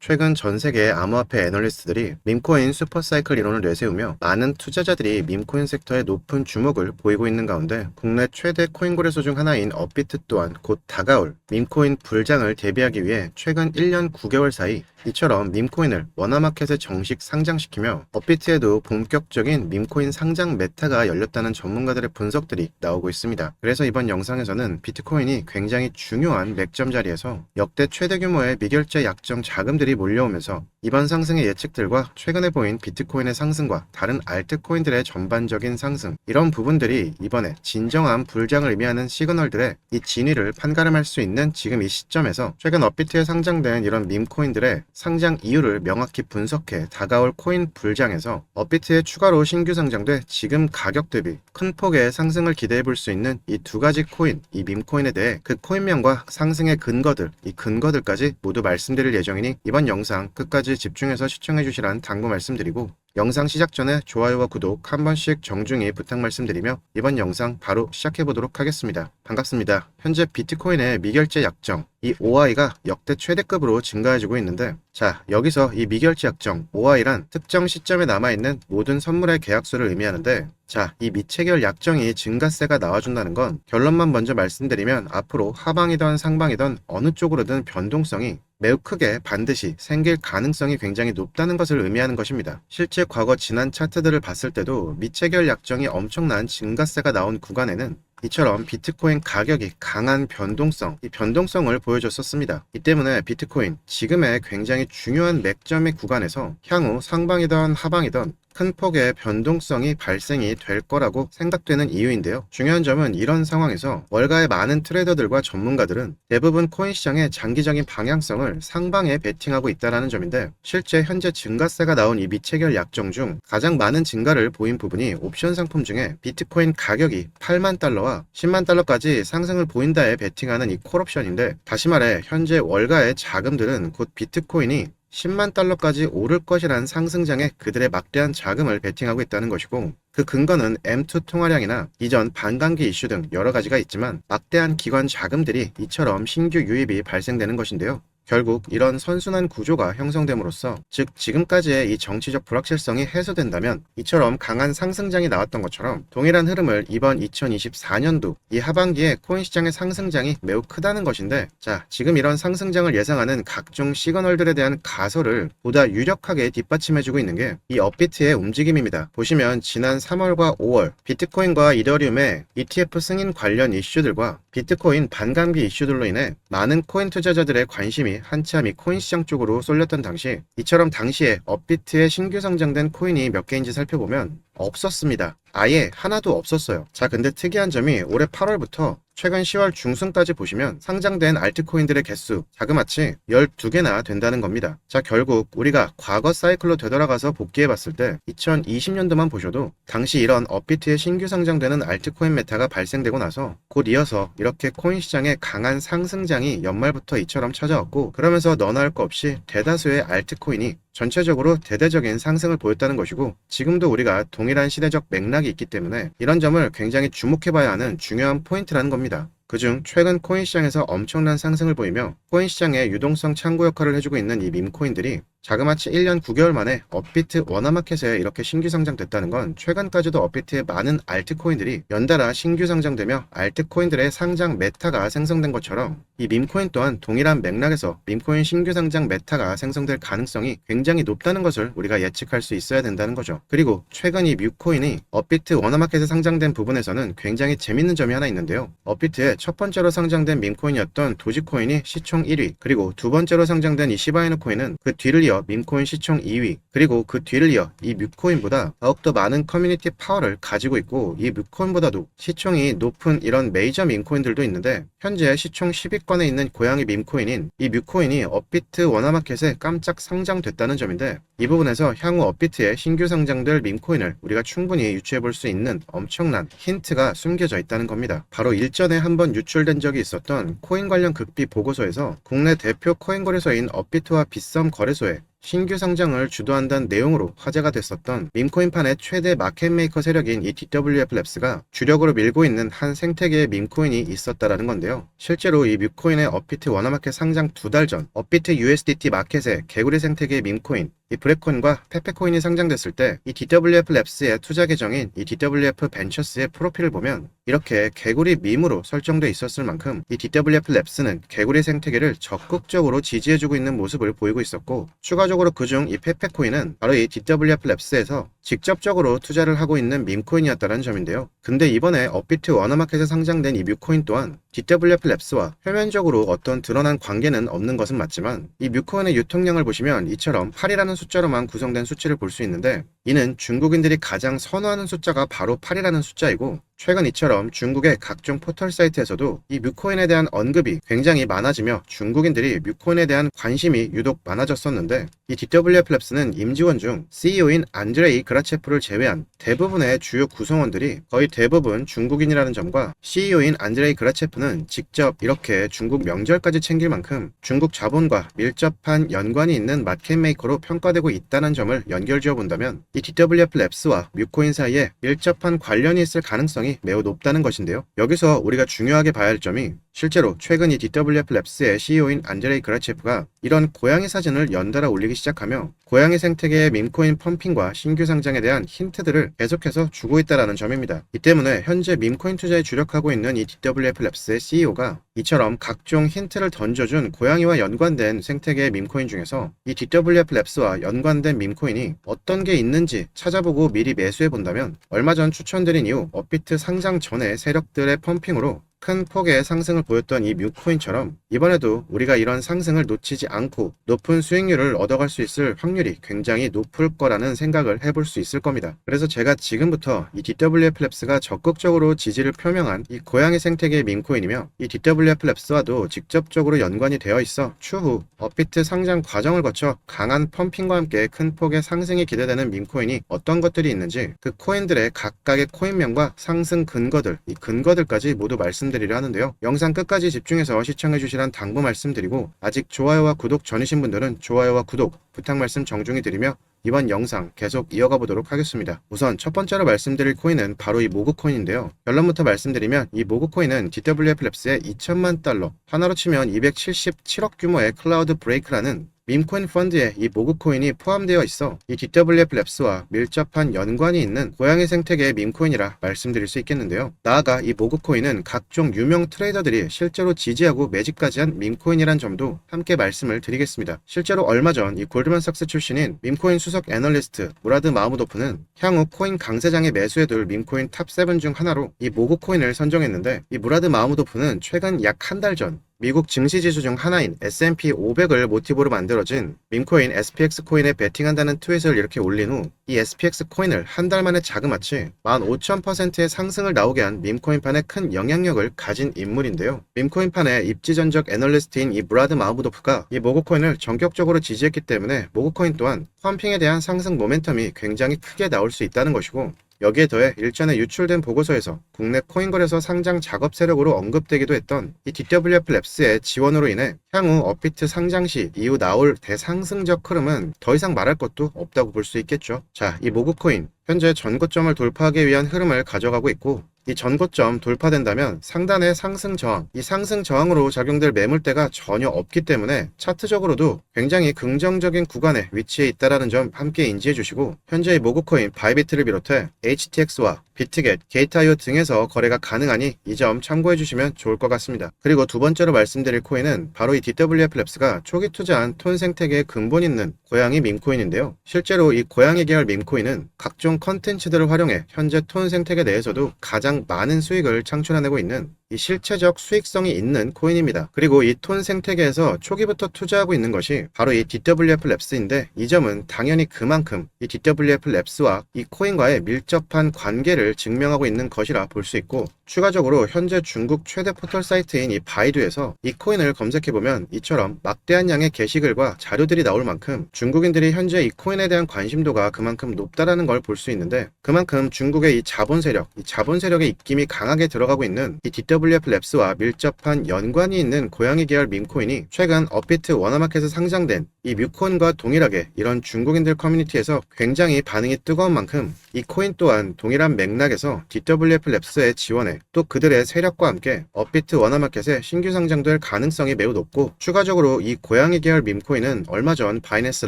최근 전 세계 암호화폐 애널리스트들이 밈코인 슈퍼사이클 이론을 내세우며 많은 투자자들이 밈코인 섹터에 높은 주목을 보이고 있는 가운데 국내 최대 코인 거래소 중 하나인 업비트 또한 곧 다가올 밈코인 불장을 대비하기 위해 최근 1년 9개월 사이 이처럼 밈코인을 원화마켓에 정식 상장시키며 업비트에도 본격적인 밈코인 상장 메타가 열렸다는 전문가들의 분석들이 나오고 있습니다. 그래서 이번 영상에서는 비트코인이 굉장히 중요한 맥점 자리에서 역대 최대 규모의 미결제 약정 자금들이 몰려오면서 이번 상승의 예측들과 최근에 보인 비트코인의 상승과 다른 알트코인들의 전반적인 상승, 이런 부분들이 이번에 진정한 불장을 의미하는 시그널들의 이 진위를 판가름할 수 있는 지금 이 시점에서 최근 업비트에 상장된 이런 밈코인들의 상장 이유를 명확히 분석해 다가올 코인 불장에서 업비트에 추가로 신규 상장돼 지금 가격 대비 큰 폭의 상승을 기대해 볼 수 있는 이 두 가지 코인, 이 밈코인에 대해 그 코인명과 상승의 근거들, 이 근거들까지 모두 말씀드릴 예정이니 이번 영상 끝까지 집중해서 시청해 주시란 당부 말씀드리고, 영상 시작 전에 좋아요와 구독 한 번씩 정중히 부탁 말씀드리며 이번 영상 바로 시작해 보도록 하겠습니다. 반갑습니다. 현재 비트코인의 미결제 약정, 이 OI가 역대 최대급으로 증가해주고 있는데, 자, 여기서 이 미결제 약정 OI란 특정 시점에 남아있는 모든 선물의 계약수를 의미하는데, 자, 이 미체결 약정이 증가세가 나와준다는 건 결론만 먼저 말씀드리면 앞으로 하방이든 상방이든 어느 쪽으로든 변동성이 매우 크게 반드시 생길 가능성이 굉장히 높다는 것을 의미하는 것입니다. 실제 과거 지난 차트들을 봤을 때도 미체결 약정이 엄청난 증가세가 나온 구간에는 이처럼 비트코인 가격이 강한 변동성, 이 변동성을 보여줬었습니다. 이 때문에 비트코인 지금의 굉장히 중요한 맥점의 구간에서 향후 상방이든 하방이든 큰 폭의 변동성이 발생이 될 거라고 생각되는 이유인데요. 중요한 점은 이런 상황에서 월가의 많은 트레이더들과 전문가들은 대부분 코인 시장의 장기적인 방향성을 상방에 베팅하고 있다는 점인데, 실제 현재 증가세가 나온 이 미체결 약정 중 가장 많은 증가를 보인 부분이 옵션 상품 중에 비트코인 가격이 8만 달러와 10만 달러까지 상승을 보인다에 베팅하는 이 콜옵션인데, 다시 말해 현재 월가의 자금들은 곧 비트코인이 10만 달러까지 오를 것이라는 상승장에 그들의 막대한 자금을 베팅하고 있다는 것이고, 그 근거는 M2 통화량이나 이전 반감기 이슈 등 여러 가지가 있지만 막대한 기관 자금들이 이처럼 신규 유입이 발생되는 것인데요. 결국 이런 선순환 구조가 형성됨으로써, 즉 지금까지의 이 정치적 불확실성이 해소된다면 이처럼 강한 상승장이 나왔던 것처럼 동일한 흐름을 이번 2024년도 이 하반기에 코인 시장의 상승장이 매우 크다는 것인데, 자, 지금 이런 상승장을 예상하는 각종 시그널들에 대한 가설을 보다 유력하게 뒷받침해주고 있는 게 이 업비트의 움직임입니다. 보시면 지난 3월과 5월 비트코인과 이더리움의 ETF 승인 관련 이슈들과 비트코인 반감기 이슈들로 인해 많은 코인 투자자들의 관심이 한참 이 코인 시장 쪽으로 쏠렸던 당시, 이처럼 당시에 업비트에 신규 상장된 코인이 몇 개인지 살펴보면 없었습니다. 아예 하나도 없었어요. 자, 근데 특이한 점이 올해 8월부터 최근 10월 중순까지 보시면 상장된 알트코인들의 개수 자그마치 12개나 된다는 겁니다. 자, 결국 우리가 과거 사이클로 되돌아가서 복귀해봤을 때 2020년도만 보셔도 당시 이런 업비트에 신규 상장되는 알트코인 메타가 발생되고 나서 곧 이어서 이렇게 코인 시장에 강한 상승장이 연말부터 이처럼 찾아왔고, 그러면서 너나 할 거 없이 대다수의 알트코인이 전체적으로 대대적인 상승을 보였다는 것이고, 지금도 우리가 동일한 시대적 맥락이 있기 때문에 이런 점을 굉장히 주목해봐야 하는 중요한 포인트라는 겁니다. 그중 최근 코인 시장에서 엄청난 상승을 보이며 코인 시장의 유동성 창구 역할을 해주고 있는 이 밈코인들이 자그마치 1년 9개월 만에 업비트 원화마켓에 이렇게 신규 상장됐다는 건 최근까지도 업비트의 많은 알트코인들이 연달아 신규 상장되며 알트코인들의 상장 메타가 생성된 것처럼 이 밈코인 또한 동일한 맥락에서 밈코인 신규 상장 메타가 생성될 가능성이 굉장히 높다는 것을 우리가 예측할 수 있어야 된다는 거죠. 그리고 최근 이 뮤코인이 업비트 원화마켓에 상장된 부분에서는 굉장히 재밌는 점이 하나 있는데요. 업비트에 첫 번째로 상장된 밈코인이었던 도지코인이 시총 1위, 그리고 두 번째로 상장된 이 시바이누 코인은 그 뒤를 이어 밈코인 시총 2위, 그리고 그 뒤를 이어 이 뮤코인보다 더욱더 많은 커뮤니티 파워를 가지고 있고, 이 뮤코인보다도 시총이 높은 이런 메이저 밈코인들도 있는데, 현재 시총 10위권에 있는 고양이 밈코인인 이 뮤코인이 업비트 원화마켓에 깜짝 상장됐다는 점인데, 이 부분에서 향후 업비트에 신규 상장될 밈코인을 우리가 충분히 유추해 볼 수 있는 엄청난 힌트가 숨겨져 있다는 겁니다. 바로 일전에 한번 유출된 적이 있었던 코인 관련 극비 보고서에서 국내 대표 코인 거래소인 업비트와 빗썸 거래소에 신규 상장을 주도한다는 내용으로 화제가 됐었던 밈코인판의 최대 마켓메이커 세력인 이 DWF 랩스가 주력으로 밀고 있는 한 생태계의 밈코인이 있었다라는 건데요. 실제로 이 뮤코인의 업비트 워너마켓 상장 2달 전 업비트 USDT 마켓의 개구리 생태계의 밈코인 이 브레콘과 페페코인이 상장됐을 때 이 DWF 랩스의 투자 계정인 이 DWF 벤처스의 프로필을 보면 이렇게 개구리 밈으로 설정돼 있었을 만큼 이 DWF 랩스는 개구리 생태계를 적극적으로 지지해주고 있는 모습을 보이고 있었고, 추가적으로 그중 이 페페코인은 바로 이 DWF 랩스에서 직접적으로 투자를 하고 있는 밈코인이었다는 점인데요. 근데 이번에 업비트 워너마켓에 상장된 이 뮤코인 또한 DWF 랩스와 표면적으로 어떤 드러난 관계는 없는 것은 맞지만 이 뮤코인의 유통량을 보시면 이처럼 8이라는 숫자로만 구성된 수치를 볼 수 있는데, 이는 중국인들이 가장 선호하는 숫자가 바로 8이라는 숫자이고, 최근 이처럼 중국의 각종 포털 사이트에서도 이 뮤코인에 대한 언급이 굉장히 많아지며 중국인들이 뮤코인에 대한 관심이 유독 많아졌었는데, 이 DWF 랩스는 임직원 중 CEO인 안드레이 그라체프를 제외한 대부분의 주요 구성원들이 거의 대부분 중국인이라는 점과, CEO인 안드레이 그라체프는 직접 이렇게 중국 명절까지 챙길 만큼 중국 자본과 밀접한 연관이 있는 마켓메이커로 평가되고 있다는 점을 연결지어 본다면 이 DWF 랩스와 뮤코인 사이에 밀접한 관련이 있을 가능성이 매우 높다는 것인데요. 여기서 우리가 중요하게 봐야 할 점이, 실제로 최근 이 DWF 랩스의 CEO인 안드레이 그라체프가 이런 고양이 사진을 연달아 올리기 시작하며 고양이 생태계의 밈코인 펌핑과 신규 상장에 대한 힌트들을 계속해서 주고 있다는 점입니다. 이 때문에 현재 밈코인 투자에 주력하고 있는 이 DWF 랩스의 CEO가 이처럼 각종 힌트를 던져준 고양이와 연관된 생태계의 밈코인 중에서 이 DWF 랩스와 연관된 밈코인이 어떤 게 있는지 찾아보고 미리 매수해 본다면, 얼마 전 추천드린 이후 업비트 상장 전의 세력들의 펌핑으로 큰 폭의 상승을 보였던 이 뮤코인처럼 이번에도 우리가 이런 상승을 놓치지 않고 높은 수익률을 얻어갈 수 있을 확률이 굉장히 높을 거라는 생각을 해볼 수 있을 겁니다. 그래서 제가 지금부터 이 DWF 랩스가 적극적으로 지지를 표명한 이 고양이 생태계의 밈코인이며 이 DWF 랩스와도 직접적으로 연관이 되어 있어 추후 업비트 상장 과정을 거쳐 강한 펌핑과 함께 큰 폭의 상승이 기대되는 밈코인이 어떤 것들이 있는지, 그 코인들의 각각의 코인명과 상승 근거들, 이 근거들까지 모두 말씀드리려 하는데요. 영상 끝까지 집중해서 시청해 주시란 당부 말씀드리고, 아직 좋아요와 구독 전이신 분들은 좋아요와 구독 부탁 말씀 정중히 드리며 이번 영상 계속 이어가 보도록 하겠습니다. 우선 첫 번째로 말씀드릴 코인은 바로 이 모그코인인데요. 결론부터 말씀드리면 이 모그코인은 DWF 랩스의 2천만 달러, 하나로 치면 277억 규모의 클라우드 브레이크라는 밈코인 펀드에 이 모그코인이 포함되어 있어 이 DWF 랩스와 밀접한 연관이 있는 고양이 생태계의 밈코인이라 말씀드릴 수 있겠는데요. 나아가 이 모그코인은 각종 유명 트레이더들이 실제로 지지하고 매집까지 한 밈코인이란 점도 함께 말씀을 드리겠습니다. 실제로 얼마 전 이 골드만삭스 출신인 밈코인 수석 애널리스트 무라드 마우무도프는 향후 코인 강세장에 매수해둘 밈코인 탑 7 중 하나로 이 모그코인을 선정했는데, 이 무라드 마우무도프는 최근 약 한 달 전 미국 증시지수 중 하나인 S&P 500을 모티브로 만들어진 밈코인 SPX 코인에 베팅한다는 트윗을 이렇게 올린 후 이 SPX 코인을 한 달 만에 자그마치 15,000%의 상승을 나오게 한 밈코인판에 큰 영향력을 가진 인물인데요. 밈코인판의 입지전적 애널리스트인 이 브라드 마우무도프가 이 모그코인을 전격적으로 지지했기 때문에 모그코인 또한 펌핑에 대한 상승 모멘텀이 굉장히 크게 나올 수 있다는 것이고, 여기에 더해 일전에 유출된 보고서에서 국내 코인거래소 상장 작업 세력으로 언급되기도 했던 이 DWF 랩스의 지원으로 인해 향후 업비트 상장 시 이후 나올 대상승적 흐름은 더 이상 말할 것도 없다고 볼 수 있겠죠. 자, 이 모그코인 현재 전고점을 돌파하기 위한 흐름을 가져가고 있고, 이 전고점 돌파된다면 상단의 상승 저항, 이 상승 저항으로 작용될 매물대가 전혀 없기 때문에 차트적으로도 굉장히 긍정적인 구간에 위치해 있다는 점 함께 인지해 주시고, 현재 이 모그코인 바이비트를 비롯해 HTX와 비트겟, 게이트IO 등에서 거래가 가능하니 이 점 참고해 주시면 좋을 것 같습니다. 그리고 두 번째로 말씀드릴 코인은 바로 이 DWF 랩스가 초기 투자한 톤 생태계의 근본 있는 고양이 밈코인인데요. 실제로 이 고양이 계열 밈코인은 각종 컨텐츠들을 활용해 현재 톤 생태계 내에서도 가장 많은 수익을 창출해내고 있는 이 실체적 수익성이 있는 코인입니다. 그리고 이 톤 생태계에서 초기부터 투자하고 있는 것이 바로 이 DWF 랩스인데, 이 점은 당연히 그만큼 이 DWF 랩스와 이 코인과의 밀접한 관계를 증명하고 있는 것이라 볼 수 있고, 추가적으로 현재 중국 최대 포털 사이트인 이 바이두에서 이 코인을 검색해보면 이처럼 막대한 양의 게시글과 자료들이 나올 만큼 중국인들이 현재 이 코인에 대한 관심도가 그만큼 높다라는 걸 볼 수 있는데, 그만큼 중국의 이 자본 세력의 입김이 강하게 들어가고 있는 이 DWF DWF 랩스와 밀접한 연관이 있는 고양이 계열 밈코인이 최근 업비트 워너마켓에 상장된 이 뮤콘과 동일하게 이런 중국인들 커뮤니티에서 굉장히 반응이 뜨거운 만큼 이 코인 또한 동일한 맥락에서 DWF 랩스의 지원에 또 그들의 세력과 함께 업비트 워너마켓에 신규 상장될 가능성이 매우 높고, 추가적으로 이 고양이 계열 밈코인은 얼마 전 바이낸스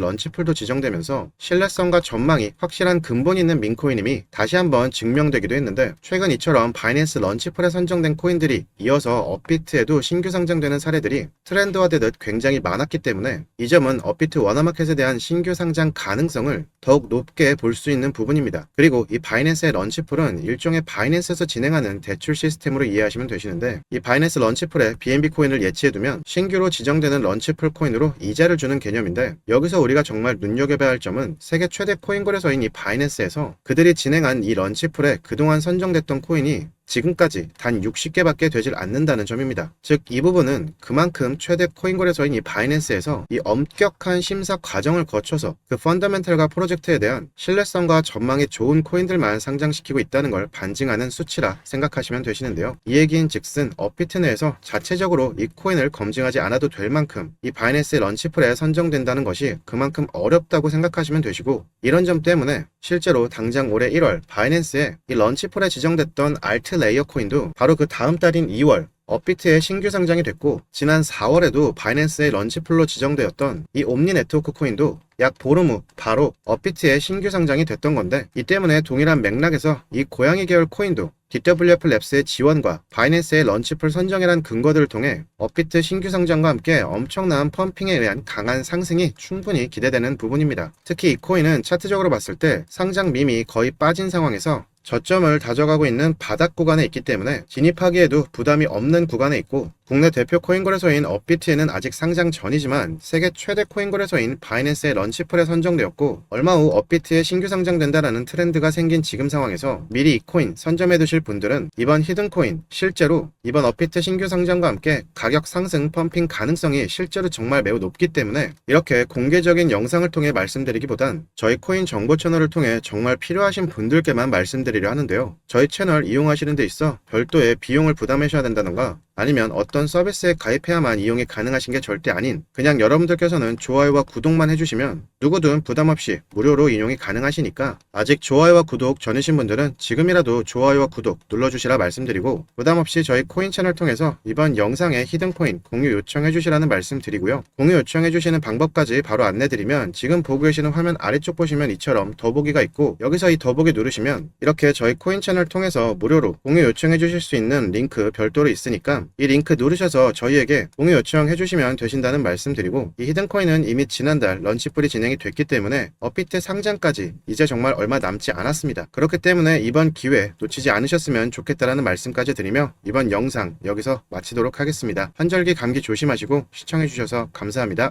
런치풀도 지정되면서 신뢰성과 전망이 확실한 근본 있는 밈코인임이 다시 한번 증명되기도 했는데, 최근 이처럼 바이낸스 런치풀에 선정된 코인들이 이어서 업비트에도 신규 상장되는 사례들이 트렌드화되듯 굉장히 많았기 때문에 이 점은 업비트 워너마켓에 대한 신규 상장 가능성을 더욱 높게 볼 수 있는 부분입니다. 그리고 이 바이낸스의 런치풀은 일종의 바이낸스에서 진행하는 대출 시스템으로 이해하시면 되시는데, 이 바이낸스 런치풀에 BNB 코인을 예치해두면 신규로 지정되는 런치풀 코인으로 이자를 주는 개념인데, 여기서 우리가 정말 눈여겨봐야 할 점은 세계 최대 코인 거래소인 이 바이낸스에서 그들이 진행한 이 런치풀에 그동안 선정됐던 코인이 지금까지 단 60개밖에 되질 않는다는 점입니다. 즉, 이 부분은 그만큼 최대 코인 거래소인 이 바이낸스에서 이 엄격한 심사 과정을 거쳐서 그 펀더멘털과 프로젝트에 대한 신뢰성과 전망이 좋은 코인들만 상장시키고 있다는 걸 반증하는 수치라 생각하시면 되시는데요. 이 얘기인 즉슨 업비트 내에서 자체적으로 이 코인을 검증하지 않아도 될 만큼 이 바이낸스의 런치풀에 선정된다는 것이 그만큼 어렵다고 생각하시면 되시고, 이런 점 때문에 실제로 당장 올해 1월 바이낸스에 이 런치풀에 지정됐던 알트 레이어 코인도 바로 그 다음 달인 2월 업비트에 신규 상장이 됐고, 지난 4월에도 바이낸스의 런치풀로 지정되었던 이 옴니 네트워크 코인도 약 보름 후 바로 업비트에 신규 상장이 됐던 건데, 이 때문에 동일한 맥락에서 이 고양이 계열 코인도 DWF 랩스의 지원과 바이낸스의 런치풀 선정이란 근거들을 통해 업비트 신규 상장과 함께 엄청난 펌핑에 의한 강한 상승이 충분히 기대되는 부분입니다. 특히 이 코인은 차트적으로 봤을 때 상장 밈이 거의 빠진 상황에서 저점을 다져가고 있는 바닥 구간에 있기 때문에 진입하기에도 부담이 없는 구간에 있고, 국내 대표 코인 거래소인 업비트에는 아직 상장 전이지만 세계 최대 코인 거래소인 바이낸스의 런치풀에 선정되었고, 얼마 후 업비트에 신규 상장된다라는 트렌드가 생긴 지금 상황에서 미리 이 코인 선점해 두실 분들은 이번 히든코인 실제로 이번 업비트 신규 상장과 함께 가격 상승 펌핑 가능성이 실제로 정말 매우 높기 때문에 이렇게 공개적인 영상을 통해 말씀드리기보단 저희 코인 정보 채널을 통해 정말 필요하신 분들께만 말씀드리려 하는데요. 저희 채널 이용하시는 데 있어 별도의 비용을 부담하셔야 된다던가 아니면 어떤 서비스에 가입해야만 이용이 가능하신 게 절대 아닌, 그냥 여러분들께서는 좋아요와 구독만 해주시면 누구든 부담없이 무료로 이용이 가능하시니까 아직 좋아요와 구독 전이신 분들은 지금이라도 좋아요와 구독 눌러주시라 말씀드리고, 부담없이 저희 코인 채널 통해서 이번 영상에 히든코인 공유 요청해주시라는 말씀 드리고요. 공유 요청해주시는 방법까지 바로 안내드리면, 지금 보고 계시는 화면 아래쪽 보시면 이처럼 더보기가 있고, 여기서 이 더보기 누르시면 이렇게 저희 코인 채널 통해서 무료로 공유 요청해주실 수 있는 링크 별도로 있으니까 이 링크 누르셔서 저희에게 공유 요청해 주시면 되신다는 말씀드리고, 이 히든코인은 이미 지난달 런치풀이 진행이 됐기 때문에 업비트 상장까지 이제 정말 얼마 남지 않았습니다. 그렇기 때문에 이번 기회 놓치지 않으셨으면 좋겠다라는 말씀까지 드리며 이번 영상 여기서 마치도록 하겠습니다. 환절기 감기 조심하시고 시청해 주셔서 감사합니다.